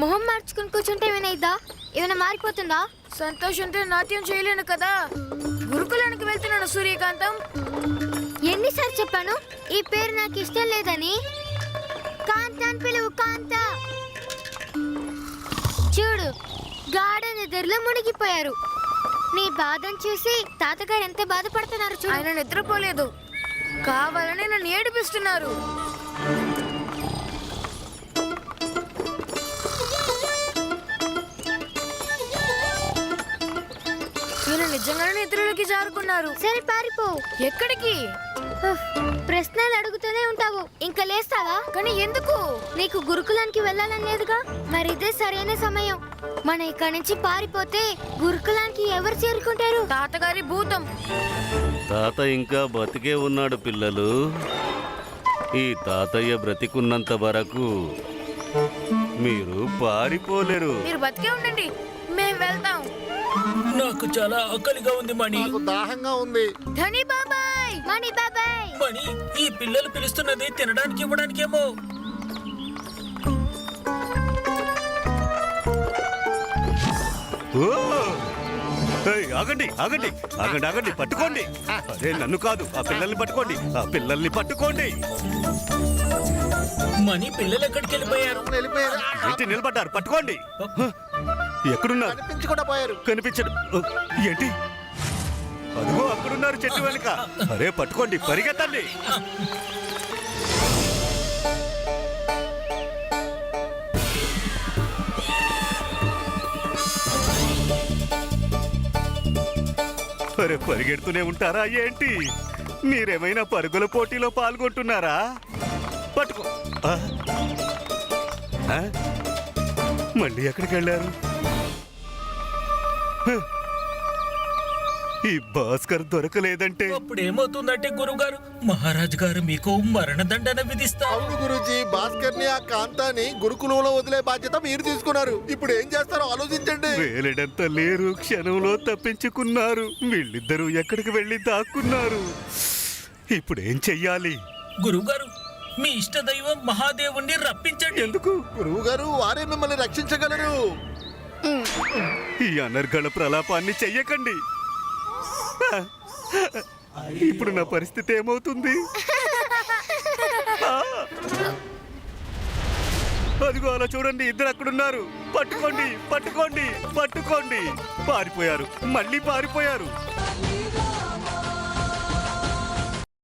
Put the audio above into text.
మొహం మార్చుకుని కూర్చుంటే ఏమైనా ఏమైనా మారిపోతుందా? సంతోషంతో నాట్యం చేయలేను కదా. గురుకులానికి వెళ్తున్నాను సూర్యకాంతం. ఎన్నిసార్లు చెప్పాను ఈ పేరు నాకు ఇష్టం లేదని? కాంత అని పిలువు, కాంత. చూడు, గాఢ నిద్రలో మునిగిపోయారు. నీ బాధను చూసి తాతగారు ఎంత బాధపడుతున్నారు చూడు. ఆయన నిద్రపోలేదు, కావాలని నన్ను ఏడిపిస్తున్నారు. ఈయన నిజంగానే నిద్రలోకి జారుకున్నారు. సరే పారిపో. ఎక్కడికి? ప్రశ్నలు అడుగుతూనే ఉంటావు, ఇంకా లేస్తావా? కానీ ఎందుకు? నీకు గురుకులానికి వెళ్ళాలని లేదుగా, మరి ఇదే సరైన సమయం. మన ఇక్కడి నుంచి పారిపోతే గురుకులానికి ఎవరు చేరుకుంటారు? తాతగారి భూతం. తాత ఇంకా బతికే ఉన్నాడు పిల్లలు. ఈ తాతయ్య బ్రతికున్నంత వరకు మీరు పారిపోలేరు. మీరు బతికే ఉండండి, మేము వెళ్తాం. నాకు చాలా ఆకలిగా ఉంది మణి. నాకు దాహంగా ఉంది. ధని బాబాయ్, మణి బాబాయ్. మణి, ఈ పిల్లలు పిలుస్తున్నది తినడానికి ఇవ్వడానికేమో. ఓ! ఏయ్, ఆగండి ఆగండి ఆగండి ఆగండి, పట్టుకోండి. అదే నన్ను కాదు, ఆ పిల్లల్ని పట్టుకోండి, ఆ పిల్లల్ని పట్టుకోండి. మణి, పిల్లలు ఎక్కడికి వెళ్ళిపోయారు? వెళ్ళిపోయారు. ఏంటి నిలబడ్డారు? పట్టుకోండి. ఎక్కడున్నారు? కనిపించకుండా పోయారు. కనిపించడు. ఏంటి? అదిగో అక్కడున్నారు, చెట్టు వెనుక. అరే పట్టుకోండి, పరిగెత్తండి. అరే పరిగెడుతూనే ఉంటారా ఏంటి? మీరేమైనా పరుగుల పోటీలో పాల్గొంటున్నారా? పట్టుకో. ఆ? ఆ? మళ్ళీ ఎక్కడికి వెళ్ళారు? ఈ భాస్కర్ దొరకలేదంటే అప్పుడు ఏమవుతుందంటే గురుగారు, మహారాజు గారు మీకు మరణదండన విధిస్తారు. అవును గురూజీ, భాస్కర్ ని ఆ కాంతాని గురుకులంలో వదిలే బాధ్యత మీరు తీసుకున్నారు. ఇప్పుడు ఏం చేస్తారో ఆలోచించండి. వేలడంత లేరు, క్షణంలో తప్పించుకున్నారు. వీళ్ళిద్దరూ ఎక్కడికి వెళ్ళి దాక్కున్నారు. ఇప్పుడేం చెయ్యాలి? గురుగారు, మీ ఇష్ట దైవం మహాదేవుణ్ణి రప్పించండి. ఎందుకు? గురువు గారు వారే మిమ్మల్ని రక్షించగలరు. ఈ అనర్గళ ప్రలాపాన్ని చెయ్యకండి. ఇప్పుడు నా పరిస్థితి ఏమవుతుంది? అదిగో అలా చూడండి, ఇద్దరు అక్కడున్నారు. పట్టుకోండి పట్టుకోండి పట్టుకోండి. పారిపోయారు, మళ్ళీ పారిపోయారు.